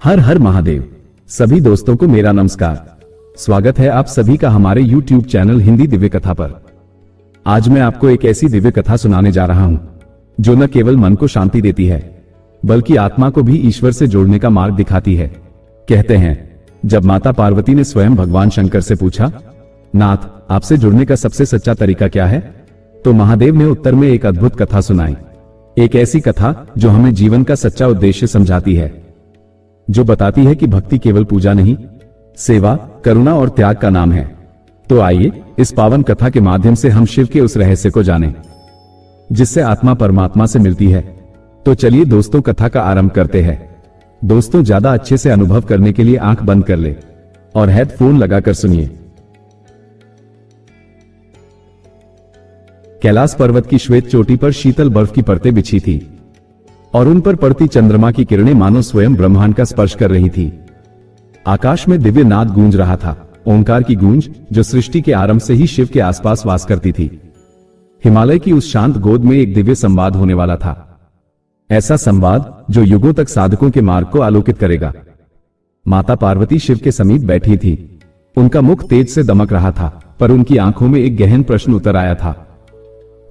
हर हर महादेव। सभी दोस्तों को मेरा नमस्कार। स्वागत है आप सभी का हमारे YouTube चैनल हिंदी दिव्य कथा पर। आज मैं आपको एक ऐसी दिव्य कथा सुनाने जा रहा हूं जो न केवल मन को शांति देती है बल्कि आत्मा को भी ईश्वर से जोड़ने का मार्ग दिखाती है। कहते हैं जब माता पार्वती ने स्वयं भगवान शंकर से पूछा, नाथ आपसे जुड़ने का सबसे सच्चा तरीका क्या है, तो महादेव ने उत्तर में एक अद्भुत कथा सुनाई। एक ऐसी कथा जो हमें जीवन का सच्चा उद्देश्य समझाती है, जो बताती है कि भक्ति केवल पूजा नहीं, सेवा, करुणा और त्याग का नाम है। तो आइए इस पावन कथा के माध्यम से हम शिव के उस रहस्य को जानें जिससे आत्मा परमात्मा से मिलती है। तो चलिए दोस्तों कथा का आरंभ करते हैं। दोस्तों ज्यादा अच्छे से अनुभव करने के लिए आंख बंद कर ले और हेडफोन लगाकर सुनिए। कैलाश पर्वत की श्वेत चोटी पर शीतल बर्फ की परतें बिछी थी और उन पर पड़ती चंद्रमा की किरणें मानो स्वयं ब्रह्मांड का स्पर्श कर रही थी। आकाश में दिव्य नाद गूंज रहा था, ओंकार की गूंज जो सृष्टि के आरंभ से ही शिव के आसपास वास करती थी। हिमालय की उस शांत गोद में एक दिव्य संवाद होने वाला था, ऐसा संवाद जो युगों तक साधकों के मार्ग को आलोकित करेगा। माता पार्वती शिव के समीप बैठी थी। उनका मुख तेज से दमक रहा था, पर उनकी आंखों में एक गहन प्रश्न उतर आया था।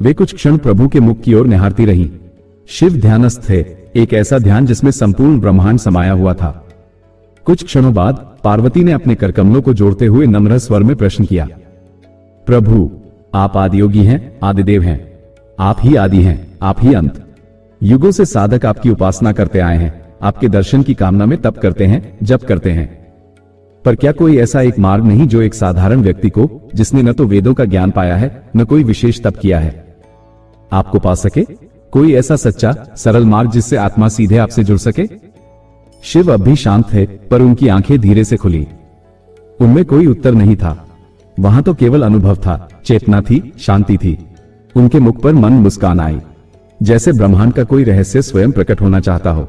वे कुछ क्षण प्रभु के मुख की ओर निहारती रहीं। शिव ध्यानस्थ थे, एक ऐसा ध्यान जिसमें संपूर्ण ब्रह्मांड समाया हुआ था। कुछ क्षणों बाद पार्वती ने अपने करकमलों को जोड़ते हुए नम्र स्वर में प्रश्न किया, प्रभु आप आदियोगी हैं, आदिदेव हैं, आप ही आदि हैं, आप ही अंत। युगों से साधक आपकी उपासना करते आए हैं, आपके दर्शन की कामना में तप करते हैं, जप करते हैं। पर क्या कोई ऐसा एक मार्ग नहीं जो एक साधारण व्यक्ति को, जिसने न तो वेदों का ज्ञान पाया है न कोई विशेष तप किया है, आपको पा सके? कोई ऐसा सच्चा सरल मार्ग जिससे आत्मा सीधे आपसे जुड़ सके? शिव अब भी शांत थे, पर उनकी आंखें धीरे से खुली। उनमें कोई उत्तर नहीं था, वहां तो केवल अनुभव था, चेतना थी, शांति थी। उनके मुख पर मन मुस्कान आई, जैसे ब्रह्मांड का कोई रहस्य स्वयं प्रकट होना चाहता हो।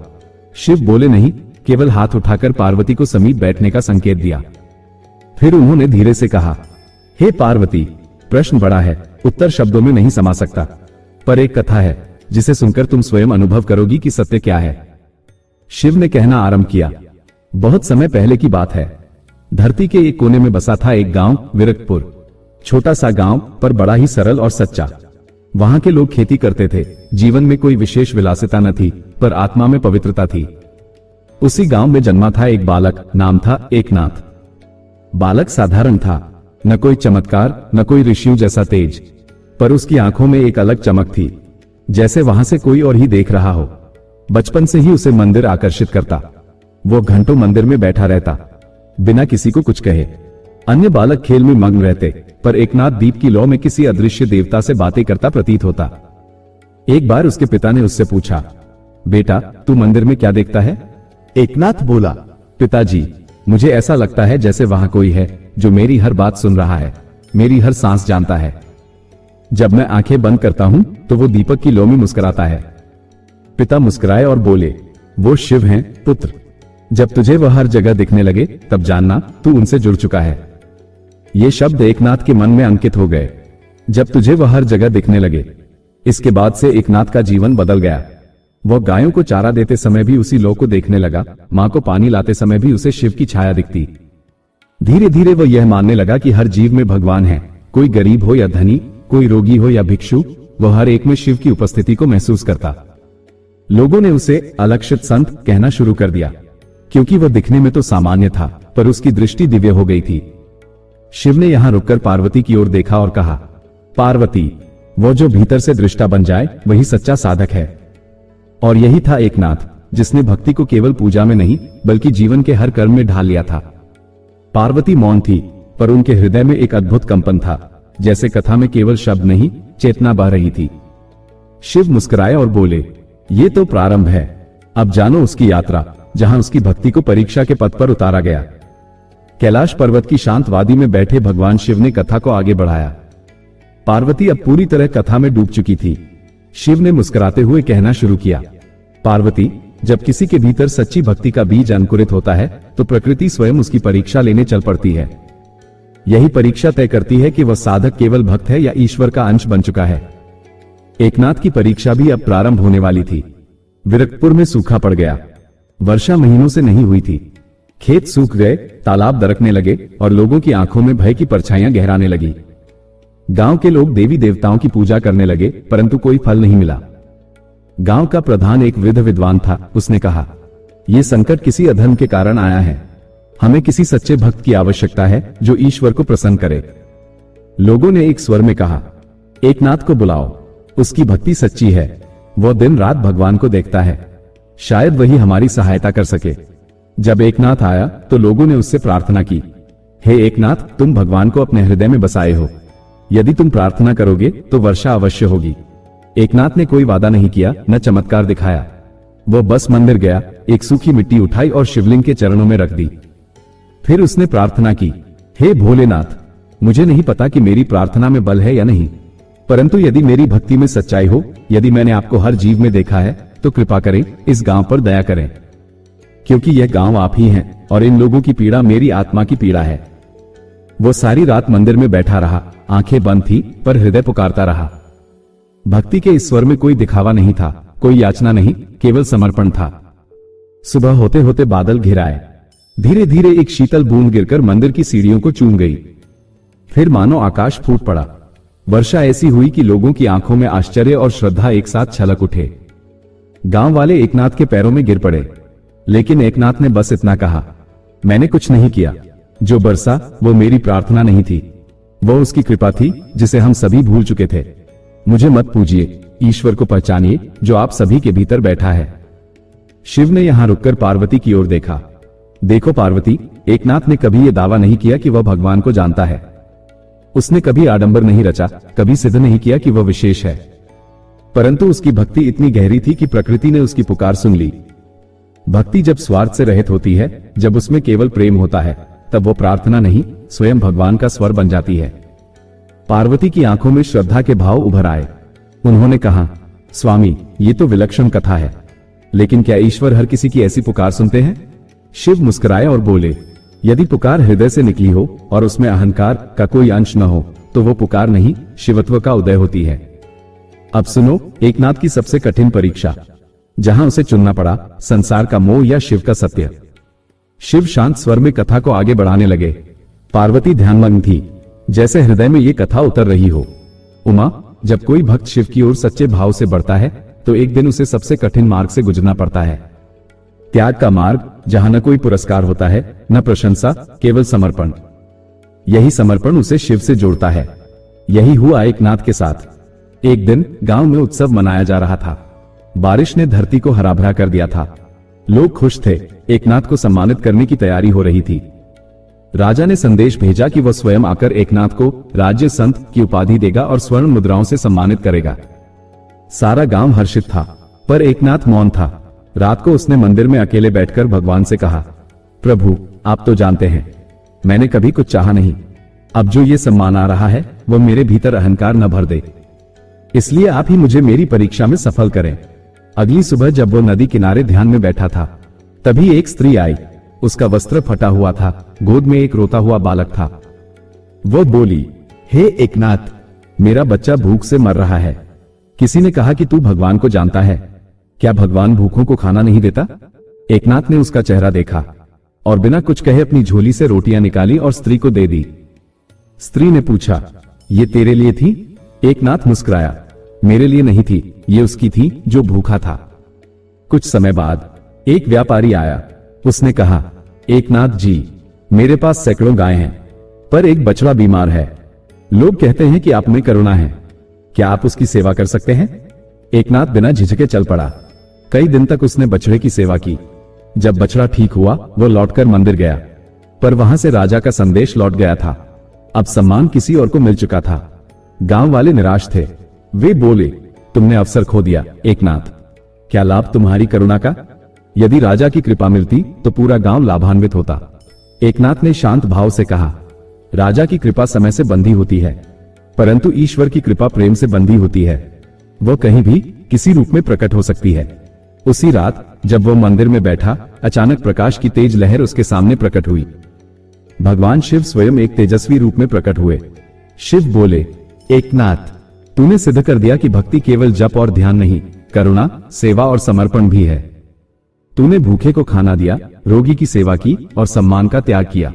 शिव बोले नहीं, केवल हाथ उठाकर पार्वती को समीप बैठने का संकेत दिया। फिर उन्होंने धीरे से कहा, हे पार्वती, प्रश्न बड़ा है, उत्तर शब्दों में नहीं समा सकता, पर एक कथा है जिसे सुनकर तुम स्वयं अनुभव करोगी कि सत्य क्या है। शिव ने कहना आरंभ किया, बहुत समय पहले की बात है। धरती के एक कोने में बसा था एक गांव, विरक्तपुर। छोटा सा गांव, पर बड़ा ही सरल और सच्चा। वहां के लोग खेती करते थे, जीवन में कोई विशेष विलासिता न थी, पर आत्मा में पवित्रता थी। उसी गांव में जन्मा था एक बालक, नाम था एकनाथ। बालक साधारण था, न कोई चमत्कार, न कोई ऋषियों जैसा तेज, पर उसकी आंखों में एक अलग चमक थी, जैसे वहां से कोई और ही देख रहा हो। बचपन से ही उसे मंदिर आकर्षित करता। वो घंटों मंदिर में बैठा रहता, बिना किसी को कुछ कहे। अन्य बालक खेल में मग्न रहते, पर एकनाथ दीप की लौ में किसी अदृश्य देवता से बातें करता प्रतीत होता। एक बार उसके पिता ने उससे पूछा, बेटा तू मंदिर में क्या देखता है? एकनाथ बोला, पिताजी मुझे ऐसा लगता है जैसे वहां कोई है जो मेरी हर बात सुन रहा है, मेरी हर सांस जानता है। जब मैं आंखें बंद करता हूं तो वो दीपक की लौ में मुस्कुराता है। पिता मुस्कुराए और बोले, वो शिव हैं पुत्र। जब तुझे वह हर जगह दिखने लगे तब जानना तू उनसे जुड़ चुका है। ये शब्द एकनाथ के मन में अंकित हो गए। जब तुझे वह हर जगह दिखने लगे, इसके बाद से एकनाथ का जीवन बदल गया। वह गायों को चारा देते समय भी उसी लौ को देखने लगा, मां को पानी लाते समय भी उसे शिव की छाया दिखती। धीरे धीरे वह यह मानने लगा कि हर जीव में भगवान है, कोई गरीब हो या धनी, कोई रोगी हो या भिक्षु, वह हर एक में शिव की उपस्थिति को महसूस करता। लोगों ने उसे अलक्षित संत कहना शुरू कर दिया, क्योंकि वह दिखने में तो सामान्य था, पर उसकी दृष्टि दिव्य हो गई थी। शिव ने यहां रुककर पार्वती की ओर देखा और कहा, पार्वती, वो जो भीतर से दृष्टा बन जाए वही सच्चा साधक है। और यही था एकनाथ, जिसने भक्ति को केवल पूजा में नहीं बल्कि जीवन के हर कर्म में ढाल लिया था। पार्वती मौन थी, पर उनके हृदय में एक अद्भुत कंपन था, जैसे कथा में केवल शब्द नहीं, चेतना बह रही थी। शिव मुस्कुराए और बोले, ये तो प्रारंभ है, अब जानो उसकी यात्रा, जहां उसकी भक्ति को परीक्षा के पथ पर उतारा गया। कैलाश पर्वत की शांत वादी में बैठे भगवान शिव ने कथा को आगे बढ़ाया। पार्वती अब पूरी तरह कथा में डूब चुकी थी। शिव ने मुस्कुराते हुए कहना शुरू किया, पार्वती, जब किसी के भीतर सच्ची भक्ति का बीज अंकुरित होता है तो प्रकृति स्वयं उसकी परीक्षा लेने चल पड़ती है। यही परीक्षा तय करती है कि वह साधक केवल भक्त है या ईश्वर का अंश बन चुका है। एकनाथ की परीक्षा भी अब प्रारंभ होने वाली थी। विरक्तपुर में सूखा पड़ गया। वर्षा महीनों से नहीं हुई थी। खेत सूख गए, तालाब दरकने लगे और लोगों की आंखों में भय की परछाइयां गहराने लगी। गांव के लोग देवी देवताओं की पूजा करने लगे, परंतु कोई फल नहीं मिला। गांव का प्रधान एक वृद्ध विद्वान था। उसने कहा, यह संकट किसी अधर्म के कारण आया है। हमें किसी सच्चे भक्त की आवश्यकता है जो ईश्वर को प्रसन्न करे। लोगों ने एक स्वर में कहा, एकनाथ को बुलाओ, उसकी भक्ति सच्ची है, वह दिन रात भगवान को देखता है, शायद वही हमारी सहायता कर सके। जब एकनाथ आया तो लोगों ने उससे प्रार्थना की, हे एकनाथ, तुम भगवान को अपने हृदय में बसाए हो, यदि तुम प्रार्थना करोगे तो वर्षा अवश्य होगी। एकनाथ ने कोई वादा नहीं किया, न चमत्कार दिखाया। वह बस मंदिर गया, एक सूखी मिट्टी उठाई और शिवलिंग के चरणों में रख दी। फिर उसने प्रार्थना की, हे भोलेनाथ, मुझे नहीं पता कि मेरी प्रार्थना में बल है या नहीं, परंतु यदि मेरी भक्ति में सच्चाई हो, यदि मैंने आपको हर जीव में देखा है, तो कृपा करें, इस गांव पर दया करें, क्योंकि यह गांव आप ही हैं और इन लोगों की पीड़ा मेरी आत्मा की पीड़ा है। वो सारी रात मंदिर में बैठा रहा, आंखें बंद थी पर हृदय पुकारता रहा। भक्ति के इस स्वर में कोई दिखावा नहीं था, कोई याचना नहीं, केवल समर्पण था। सुबह होते होते बादल घिर आए। धीरे धीरे एक शीतल बूंद गिरकर मंदिर की सीढ़ियों को चूम गई। फिर मानो आकाश फूट पड़ा। वर्षा ऐसी हुई कि लोगों की आंखों में आश्चर्य और श्रद्धा एक साथ छलक उठे। गांव वाले एकनाथ के पैरों में गिर पड़े, लेकिन एकनाथ ने बस इतना कहा, मैंने कुछ नहीं किया, जो बरसा वो मेरी प्रार्थना नहीं थी, वो उसकी कृपा थी जिसे हम सभी भूल चुके थे। मुझे मत पूजिए, ईश्वर को पहचानिए जो आप सभी के भीतर बैठा है। शिव ने यहां रुककर पार्वती की ओर देखा। देखो पार्वती, एकनाथ ने कभी यह दावा नहीं किया कि वह भगवान को जानता है। उसने कभी आडंबर नहीं रचा, कभी सिद्ध नहीं किया कि वह विशेष है, परंतु उसकी भक्ति इतनी गहरी थी कि प्रकृति ने उसकी पुकार सुन ली। भक्ति जब स्वार्थ से रहित होती है, जब उसमें केवल प्रेम होता है, तब वो प्रार्थना नहीं, स्वयं भगवान का स्वर बन जाती है। पार्वती की आंखों में श्रद्धा के भाव उभर आए। उन्होंने कहा, स्वामी, ये तो विलक्षण कथा है, लेकिन क्या ईश्वर हर किसी की ऐसी पुकार सुनते हैं? शिव मुस्कुराए और बोले, यदि पुकार हृदय से निकली हो और उसमें अहंकार का कोई अंश न हो, तो वो पुकार नहीं, शिवत्व का उदय होती है। अब सुनो एकनाथ की सबसे कठिन परीक्षा, जहां उसे चुनना पड़ा, संसार का मोह या शिव का सत्य। शिव शांत स्वर में कथा को आगे बढ़ाने लगे। पार्वती ध्यानमग्न थी, जैसे हृदय में ये कथा उतर रही हो। उमा, जब कोई भक्त शिव की ओर सच्चे भाव से बढ़ता है, तो एक दिन उसे सबसे कठिन मार्ग से गुजरना पड़ता है। त्याग का मार्ग, जहां न कोई पुरस्कार होता है, न प्रशंसा, केवल समर्पण। यही समर्पण उसे शिव से जोड़ता है। यही हुआ एकनाथ के साथ। एक दिन गांव में उत्सव मनाया जा रहा था। बारिश ने धरती को हरा भरा कर दिया था। लोग खुश थे। एकनाथ को सम्मानित करने की तैयारी हो रही थी। राजा ने संदेश भेजा कि वह स्वयं आकर एकनाथ को राज्य संत की उपाधि देगा और स्वर्ण मुद्राओं से सम्मानित करेगा। सारा गांव हर्षित था, पर एकनाथ मौन था। रात को उसने मंदिर में अकेले बैठकर भगवान से कहा, प्रभु, आप तो जानते हैं, मैंने कभी कुछ चाहा नहीं। अब जो ये सम्मान आ रहा है, वह मेरे भीतर अहंकार न भर दे, इसलिए आप ही मुझे मेरी परीक्षा में सफल करें। अगली सुबह जब वो नदी किनारे ध्यान में बैठा था, तभी एक स्त्री आई। उसका वस्त्र फटा हुआ था, गोद में एक रोता हुआ बालक था। वो बोली, हे एकनाथ, मेरा बच्चा भूख से मर रहा है। किसी ने कहा कि तू भगवान को जानता है, क्या भगवान भूखों को खाना नहीं देता? एकनाथ ने उसका चेहरा देखा और बिना कुछ कहे अपनी झोली से रोटियां निकाली और स्त्री को दे दी। स्त्री ने पूछा, ये तेरे लिए थी? एकनाथ मुस्कुराया, मेरे लिए नहीं थी, ये उसकी थी जो भूखा था। कुछ समय बाद एक व्यापारी आया। उसने कहा, एकनाथ जी, मेरे पास सैकड़ों गायें हैं, पर एक बछड़ा बीमार है। लोग कहते हैं कि आप में करुणा है, क्या आप उसकी सेवा कर सकते हैं? एकनाथ बिना झिझके चल पड़ा। कई दिन तक उसने बछड़े की सेवा की। जब बछड़ा ठीक हुआ, वो लौटकर मंदिर गया, पर वहां से राजा का संदेश लौट गया था। अब सम्मान किसी और को मिल चुका था। गांव वाले निराश थे। वे बोले, तुमने अवसर खो दिया एकनाथ, क्या लाभ तुम्हारी करुणा का? यदि राजा की कृपा मिलती तो पूरा गांव लाभान्वित होता। एकनाथ ने शांत भाव से कहा, राजा की कृपा समय से बंधी होती है, परंतु ईश्वर की कृपा प्रेम से बंधी होती है। वह कहीं भी किसी रूप में प्रकट हो सकती है। उसी रात जब वो मंदिर में बैठा, अचानक प्रकाश की तेज लहर उसके सामने प्रकट हुई। भगवान शिव स्वयं एक तेजस्वी रूप में प्रकट हुए। शिव बोले, एकनाथ, तूने सिद्ध कर दिया कि भक्ति केवल जप और ध्यान नहीं, करुणा, सेवा और समर्पण भी है। तूने भूखे को खाना दिया, रोगी की सेवा की और सम्मान का त्याग किया।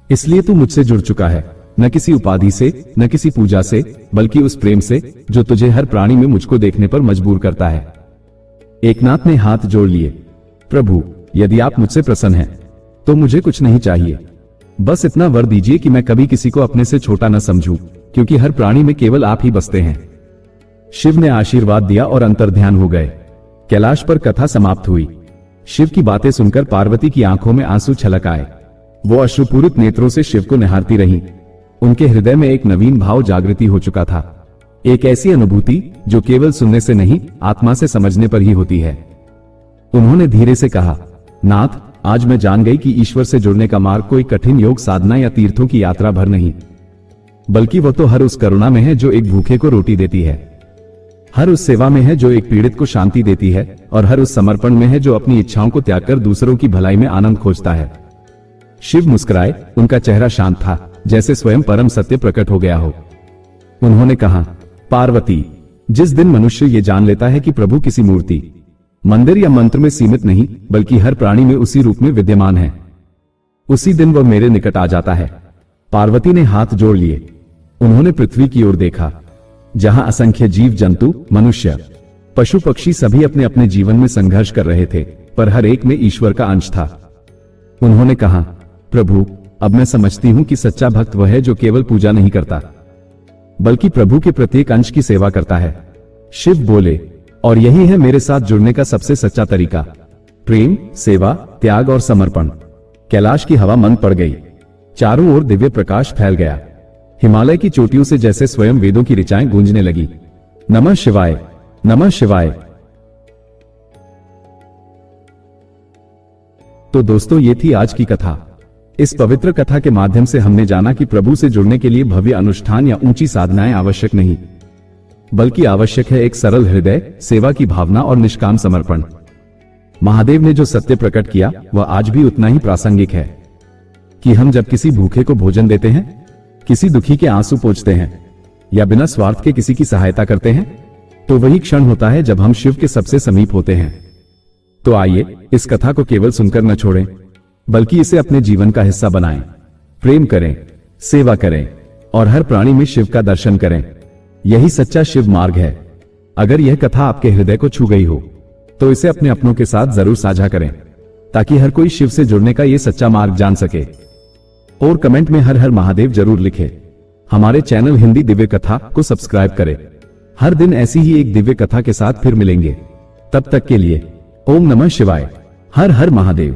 इसलिए तू मुझसे जुड़ चुका है, न किसी उपाधि से, न किसी पूजा से, बल्कि उस प्रेम से जो तुझे हर प्राणी में मुझको देखने पर मजबूर करता है। एकनाथ ने हाथ जोड़ लिए। प्रभु, यदि आप मुझसे प्रसन्न हैं, तो मुझे कुछ नहीं चाहिए। बस इतना वर दीजिए कि मैं कभी किसी को अपने से छोटा न समझूं, क्योंकि हर प्राणी में केवल आप ही बसते हैं। शिव ने आशीर्वाद दिया और अंतर्ध्यान हो गए। कैलाश पर कथा समाप्त हुई। शिव की बातें सुनकर पार्वती की आंखों में आंसू छलक आए। वो अश्रुपूरित नेत्रों से शिव को निहारती रहीं। उनके हृदय में एक नवीन भाव जागृति हो चुका था, एक ऐसी अनुभूति जो केवल सुनने से नहीं, आत्मा से समझने पर ही होती है। उन्होंने धीरे से कहा, नाथ, आज मैं जान गई कि ईश्वर से जुड़ने का मार्ग कोई कठिन योग साधना या तीर्थों की यात्रा भर नहीं, बल्कि वो तो हर उस करुणा में है जो एक भूखे को रोटी देती है, हर उस सेवा में है जो एक पीड़ित को शांति देती है, और हर उस समर्पण में है जो अपनी इच्छाओं को त्याग कर दूसरों की भलाई में आनंद खोजता है। शिव मुस्कुराए। उनका चेहरा शांत था, जैसे स्वयं परम सत्य प्रकट हो गया हो। उन्होंने कहा, पार्वती, जिस दिन मनुष्य ये जान लेता है कि प्रभु किसी मूर्ति, मंदिर या मंत्र में सीमित नहीं, बल्कि हर प्राणी में उसी रूप में विद्यमान है, उसी दिन वह मेरे निकट आ जाता है। पार्वती ने हाथ जोड़ लिए। उन्होंने पृथ्वी की ओर देखा, जहां असंख्य जीव जंतु, मनुष्य, पशु पक्षी सभी अपने अपने जीवन में संघर्ष कर रहे थे, पर हर एक में ईश्वर का अंश था। उन्होंने कहा, प्रभु, अब मैं समझती हूं कि सच्चा भक्त वह है जो केवल पूजा नहीं करता, बल्कि प्रभु के प्रत्येक अंश की सेवा करता है। शिव बोले, और यही है मेरे साथ जुड़ने का सबसे सच्चा तरीका, प्रेम, सेवा, त्याग और समर्पण। कैलाश की हवा मंद पड़ गई। चारों ओर दिव्य प्रकाश फैल गया। हिमालय की चोटियों से जैसे स्वयं वेदों की ऋचाएं गूंजने लगी। नमः शिवाय, नमः शिवाय। तो दोस्तों, ये थी आज की कथा। इस पवित्र कथा के माध्यम से हमने जाना कि प्रभु से जुड़ने के लिए भव्य अनुष्ठान या ऊंची साधनाएं आवश्यक नहीं, बल्कि आवश्यक है एक सरल हृदय, सेवा की भावना और निष्काम समर्पण। महादेव ने जो सत्य प्रकट किया वह आज भी उतना ही प्रासंगिक है कि हम जब किसी भूखे को भोजन देते हैं, किसी दुखी के आंसू पोंछते हैं या बिना स्वार्थ के किसी की सहायता करते हैं, तो वही क्षण होता है जब हम शिव के सबसे समीप होते हैं। तो आइए इस कथा को केवल सुनकर न छोड़ें, बल्कि इसे अपने जीवन का हिस्सा बनाएं। प्रेम करें, सेवा करें और हर प्राणी में शिव का दर्शन करें। यही सच्चा शिव मार्ग है। अगर यह कथा आपके हृदय को छू गई हो, तो इसे अपने अपनों के साथ जरूर साझा करें, ताकि हर कोई शिव से जुड़ने का यह सच्चा मार्ग जान सके। और कमेंट में हर हर महादेव जरूर लिखें। हमारे चैनल हिंदी दिव्य कथा को सब्सक्राइब करें। हर दिन ऐसी ही एक दिव्य कथा के साथ फिर मिलेंगे। तब तक के लिए ओम नमः शिवाय। हर हर महादेव।